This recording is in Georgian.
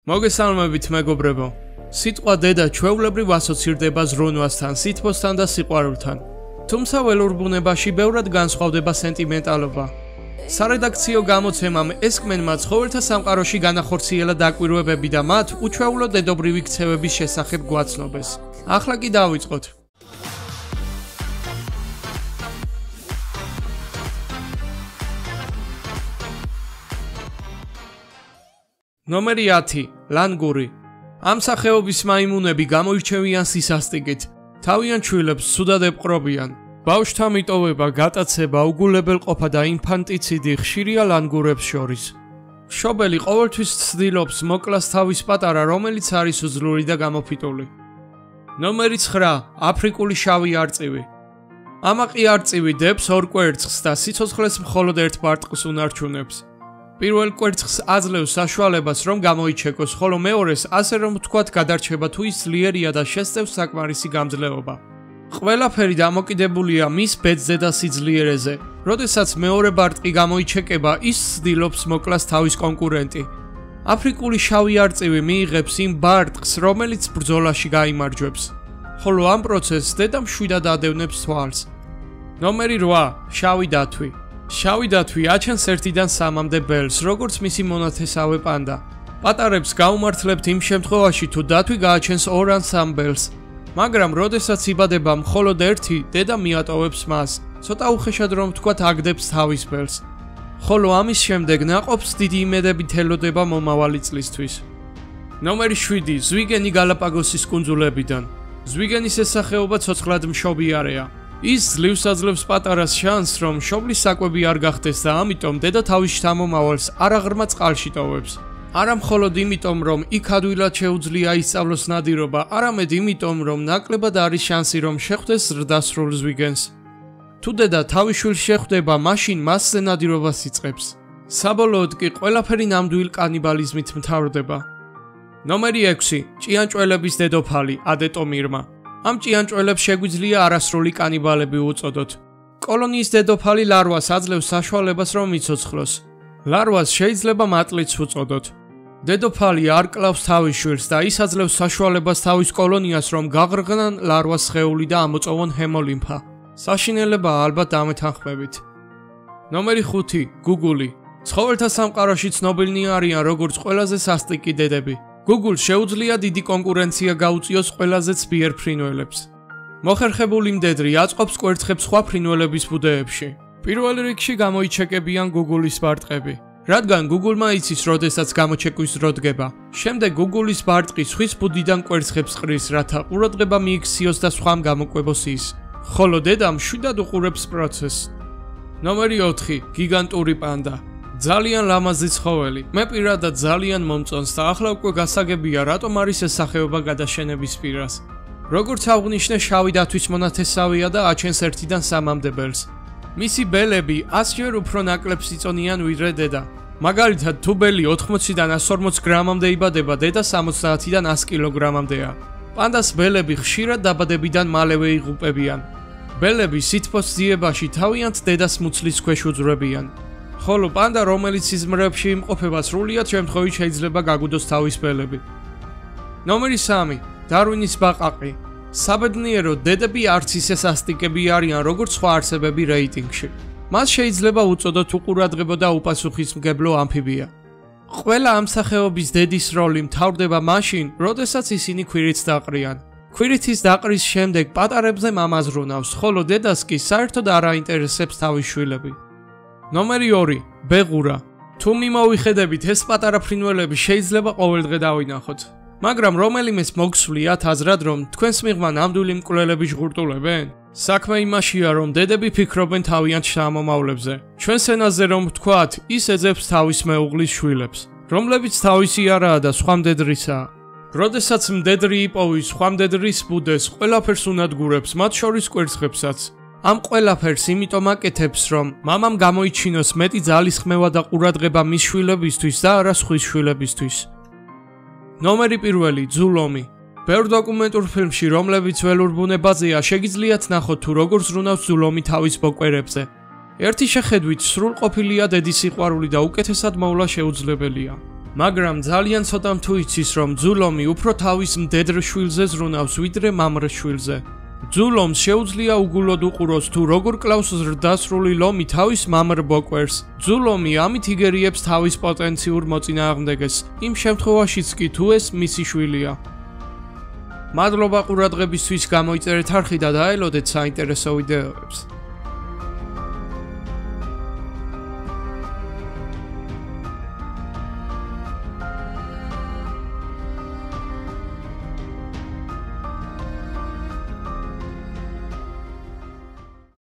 მოგესალმებით მეგობრებო. სიტყვა დედა ჩვეულებრივ ასოცირდება ზრუნვასთან, სითბოსთან და სიყვარულთან. თუმცა ველურ ბუნებაში ბევრად განსხვავდება სენტიმენტალობა. სარედაქციო გამოცემამ ესკმენმა ცხოველთა სამყაროში განახორციელა დაკვირვებები და მათ უჩვეულო დედობრივი ქცევების შესახებ გვაცნობეს. ახლა კი დავიწყოთ. ნომერი 10. ლანგური. ამ სახეობის მაიმუნები გამოირჩევიან სისასტიკით. თავიან ჩვილებს ცუდად ეპყრობიან. ბავშვთა მიტოვება, გატაცება, უგულებელყოფა და ინფანტიციდი ხშირია ლანგურებს შორის. მშობელი ყოველთვის ცდილობს მოკლას თავის პატარა, რომელიც არის უძლური და გამოფიტული. ნომერი 9. აფრიკული შავი არწივი. ამაყი არწივი დებს ორ კვერცხს და სიცოცხლეს მხოლოდ ერთ პარტყს უნარჩუნებს. პირველ კვერცხს აძლევს საშუალებას, რომ გამოიჩეკოს, ხოლო მეორეს ასე რომ ვთქვათ გადარჩება თუ ის ძლიერია და შესწევს საკმარისი გამძლეობა. ყველაფერი დამოკიდებულია მის ბედზე და სიძლიერეზე. როდესაც მეორე ბარტყი გამოიჩეკება, ის ცდილობს მოკლას თავის კონკურენტი. აფრიკული შავი არწივი მიიღებს იმ ბარტყს, რომელიც ბრძოლაში გაიმარჯვებს. ხოლო ამ პროცესს დედა მშვიდად ადევნებს თვალს. ნომერი 8. შავი დათვი. შავი დათვი აჩენს 1-დან 3-მდე ბელს, როგორც მისი მონათესავე პანდა. პატარებს გაუმართლებთ იმ შემთხვევაში, თუ დათვი გააჩენს 2 ან 3 ბელს. მაგრამ როდესაც იბადება მხოლოდ ერთი, დედა მიატოვებს მას. ცოტა უხეშად რომ ვთქვათ, აგდებს თავის ბელს. ხოლო ამის შემდეგ ნაყოფს დიდი იმედებით ელოდება მომავალი წლისთვის. ნომერი 7. ზვიგენი გალაპაგოსის კუნძულებიდან. ზვიგენის ეს სახეობა ცოცხლად მშობიარეა. ის ძლივს აძლევს პატარას შანსს, რომ მშობლის საკვები არ გახდეს და ამიტომ დედა თავის შთამომავალს არაღრმა წყალში ტოვებს. არა მხოლოდ იმიტომ, რომ იქ ადვილად შეუძლია ისწავლოს ნადირობა, არამედ იმიტომ, რომ ნაკლებად არის შანსი, რომ შეხვდეს ზრდასრულ ზვიგენს. თუ დედა თავის შვილს შეხვდება, მაშინ მასზე ნადირობას იწყებს. საბოლოოდ კი ყველაფერი ნამდვილ კანიბალიზმით მთავრდება. ნომერი 6. ჭიანჭველების დედოფალი ადეტომირმა. ამ ჭიანჭველებს შეგვიძლია არასრული კანიბალები უწოდოთ. კოლონიის დედოფალი ლარვას აძლევს საშუალებას, რომ იცოცხლოს. ლარვას შეიძლება მატლიც უწოდოთ. დედოფალი არ კლავს თავის შვილს და ის აძლევს საშუალებას თავის კოლონიას, რომ გაღრღნან ლარვას სხეული და ამოწოვონ ჰემოლიმფა. საშინელება ალბათ ამეთანხმებით. ნომერი 5. გუგული. ცხოველთა სამყაროში ცნობილნი არიან როგორც ყველაზე სასტიკი დედები. გუგულს შეუძლია დიდი კონკურენცია გაუწიოს ყველაზე ცბიერ ფრინველებს. მოხერხებული მდედრი აწყობს კვერცხებს სხვა ფრინველების ბუდეებში. პირველ რიგში გამოიჩეკებიან გუგულის ბარტყები, რადგან გუგულმა იცის, როდესაც გამოჩეკვის დრო დგება. შემდეგ გუგულის ბარტყი სხვის ბუდიდან კვერცხებს ყრის, რათა ყურადღება მიიქციოს და სხვამ გამოკვებოს ის. ხოლო დედა მშვიდად უყურებს პროცესს. ნომერი 4. გიგანტური პანდა. ძალიან ლამაზი ცხოველი. მე პირადად ძალიან მომწონს და ახლა უკვე გასაგებია, რატომ არის ეს სახეობა გადაშენების პირას. როგორც აღვნიშნე, შავი დათვის მონათესავეა და აჩენს 1-დან 3-მდე ბელს. მისი ბელები 100-ჯერ უფრო ნაკლებს იწონიან ვიდრე დედა. მაგალითად, თუ ბელი 80-დან 140 გრამამდე იბადება, დედა 70-დან 100 კილოგრამამდეა. პანდას ბელები ხშირად დაბადებიდან მალევე იღუპებიან. ბელები სითბოს ძიებაში თავიანთ დედას მუცლის ქვეშ უძვრებიან. ხოლო პანდა, რომელიც სიზმრებში იმყოფება, სრულიად შემთხვევით შეიძლება გაგუდოს თავის ბელები. ნომერი 3. დარვინის ბაყაყი. საბედნიეროდ, დედები არც ისე სასტიკები არიან, როგორც სხვა არსებები რეიტინგში. მას შეიძლება უწოდოთ უყურადღებო და უპასუხისმგებლო ამფიბია. ყველა ამ სახეობის დედის როლი მთავრდება მაშინ, როდესაც ისინი ქვირითს დაყრიან. ქვირითის დაყრის შემდეგ პატარებზე მამა ზრუნავს, ხოლო დედას კი საერთოდ არ აინტერესებს თავის შვილები. ნომერი 2. ბეღურა. თუ მიმოვიხედებით, ეს პატარა ფრინველები შეიძლება ყოველდღე დავინახოთ. მაგრამ რომელიმეს მოგსვლიათ აზრად, რომ თქვენს მიღმა ნამდვილი მკვლელები ჟღურტულებენ? საქმე იმაშია, რომ დედები ფიქრობენ თავიანთ შთამომავლებზე. ჩვენს ენაზე რომ ვთქვათ, ის ეძებს თავის მეუღლის შვილებს, რომლებიც თავისი არაა და სხვა მდედრისაა. როდესაც მდედრი იპოვის სხვა მდედრის ბუდეს, ყველაფერს უნადგურებს, მათ შორის კვერცხებსაც. ამ ყველაფერს იმიტომ აკეთებს, რომ მამამ გამოიჩინოს მეტი ძალისხმევა და ყურადღება მის შვილებისთვის და არა სხვის შვილებისთვის. ნომერი 1. ძულომი. ბევრ დოკუმენტურ ფილმში, რომლებიც ველურ ბუნებაზეა, შეგიძლიათ ნახოთ, თუ როგორ ზრუნავს ძულომი თავის ბოკვერებზე. ერთი შეხედვით სრულყოფილია დედის სიყვარული და უკეთესად მოვლა შეუძლებელია. მაგრამ ძალიან ცოტამ თუ იცის, რომ ბძულომი უფრო თავის მდედრ შვილზე ზრუნავს, ვიდრე მამრ შვილზე. ბძულომს შეუძლია უგულოდ უყუროს თუ როგორ კლავს ზრდასრული ლომი თავის მამრ ბოკვერს. ბძულომი ამით იგერიებს თავის პოტენციურ მოწინააღმდეგეს, იმ შემთხვევაშიც კი თუ ეს მისი შვილია. მადლობა ყურადღებისთვის, გამოიწერეთ არხი და დაელოდეთ საინტერესო ვიდეოებს.